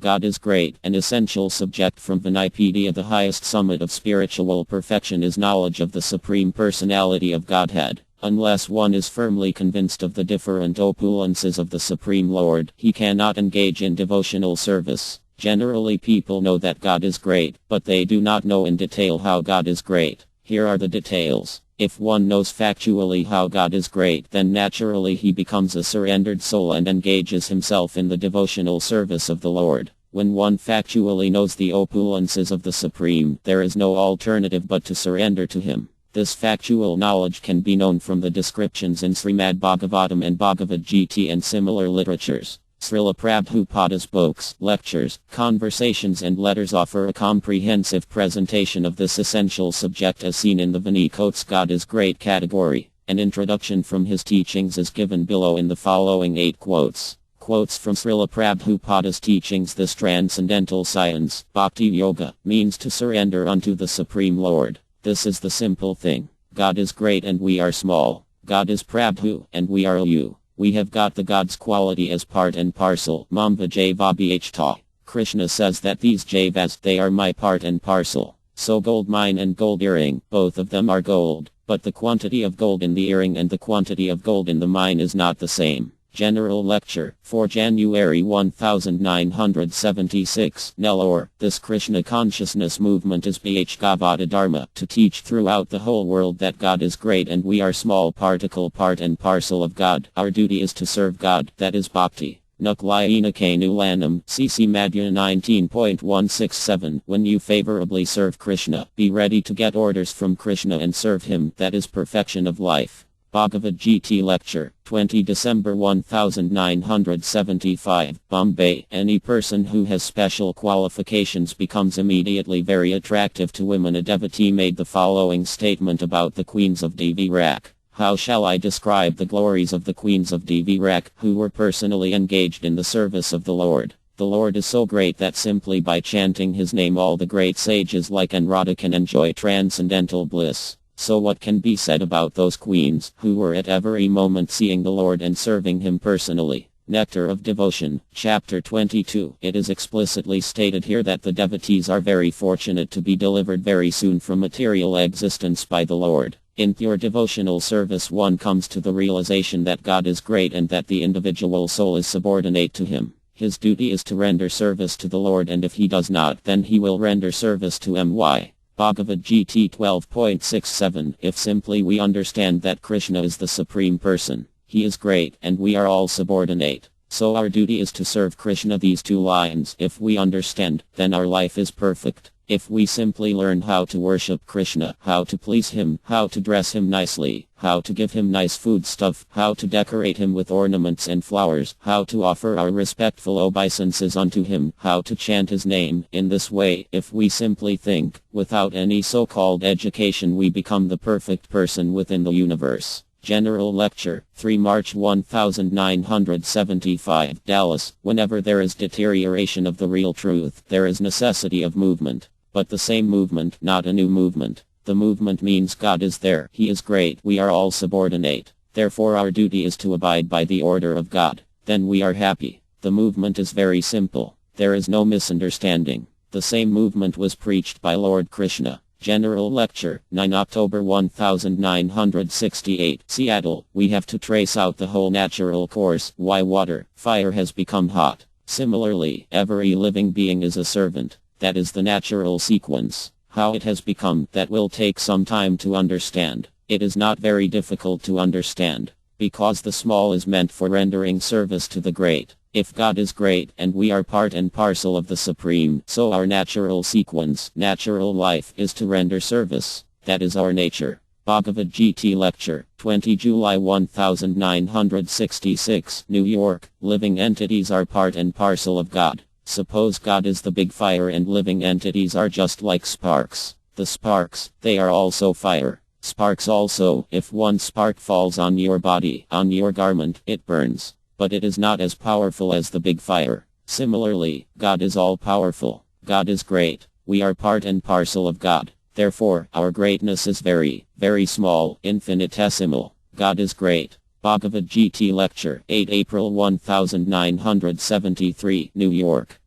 God is great, an essential subject from Vinipedia. The highest summit of spiritual perfection is knowledge of the Supreme Personality of Godhead. Unless one is firmly convinced of the different opulences of the Supreme Lord, he cannot engage in devotional service. Generally, people know that God is great, but they do not know in detail how God is great. Here are the details. If one knows factually how God is great, then naturally he becomes a surrendered soul and engages himself in the devotional service of the Lord. When one factually knows the opulences of the Supreme, there is no alternative but to surrender to him. This factual knowledge can be known from the descriptions in Srimad Bhagavatam and Bhagavad Gita and similar literatures. Srila Prabhupada's books, lectures, conversations and letters offer a comprehensive presentation of this essential subject as seen in the Vinikotes God is Great category. An introduction from his teachings is given below in the following 8 quotes. Quotes from Srila Prabhupada's teachings. This transcendental science, Bhakti Yoga, means to surrender unto the Supreme Lord. This is the simple thing. God is great and we are small. God is Prabhu and we are you. We have got the God's quality as part and parcel. Mamba Java Bhta. Krishna says that these Javas, they are my part and parcel. So gold mine and gold earring, both of them are gold, but the quantity of gold in the earring and the quantity of gold in the mine is not the same. General Lecture, 4 January 1976. Nellore, this Krishna consciousness movement is Bhagavata Dharma, to teach throughout the whole world that God is great and we are small particle part and parcel of God. Our duty is to serve God, that is Bhakti. Nuklayina Kanulanam, CC Madhya 19.167. When you favorably serve Krishna, be ready to get orders from Krishna and serve him, that is perfection of life. Bhagavad Gita Lecture, 20 December 1975, Bombay. Any person who has special qualifications becomes immediately very attractive to women. A devotee made the following statement about the queens of Devirak. How shall I describe the glories of the queens of Devirak, who were personally engaged in the service of the Lord? The Lord is so great that simply by chanting his name all the great sages like Anrada can enjoy transcendental bliss. So what can be said about those queens, who were at every moment seeing the Lord and serving him personally? Nectar of Devotion, Chapter 22. It is explicitly stated here that the devotees are very fortunate to be delivered very soon from material existence by the Lord. In pure devotional service one comes to the realization that God is great and that the individual soul is subordinate to him. His duty is to render service to the Lord, and if he does not, then he will render service to my. Bhagavad Gita 12.67. If simply we understand that Krishna is the Supreme Person, he is great, and we are all subordinate, so our duty is to serve Krishna. These 2 lines, if we understand, then our life is perfect. If we simply learn how to worship Krishna, how to please him, how to dress him nicely, how to give him nice food stuff, how to decorate him with ornaments and flowers, how to offer our respectful obeisances unto him, how to chant his name, in this way, if we simply think, without any so-called education, we become the perfect person within the universe. General Lecture, 3 March 1975, Dallas. Whenever there is deterioration of the real truth, there is necessity of movement. But the same movement, not a new movement. The movement means God is there, he is great, we are all subordinate. Therefore our duty is to abide by the order of God. Then we are happy. The movement is very simple. There is no misunderstanding. The same movement was preached by Lord Krishna. General Lecture, 9 October 1968, Seattle. We have to trace out the whole natural course, why water, fire has become hot. Similarly, every living being is a servant. That is the natural sequence. How it has become, that will take some time to understand. It is not very difficult to understand, because the small is meant for rendering service to the great. If God is great, and we are part and parcel of the Supreme, so our natural sequence, natural life, is to render service. That is our nature. Bhagavad Gita Lecture, 20 July 1966, New York. Living entities are part and parcel of God. Suppose God is the big fire and living entities are just like sparks. The sparks, they are also fire. Sparks also, if one spark falls on your body, on your garment, it burns. But it is not as powerful as the big fire. Similarly, God is all powerful. God is great. We are part and parcel of God. Therefore, our greatness is very, very small, infinitesimal. God is great. Bhagavad Gita Lecture, 8 April 1973, New York.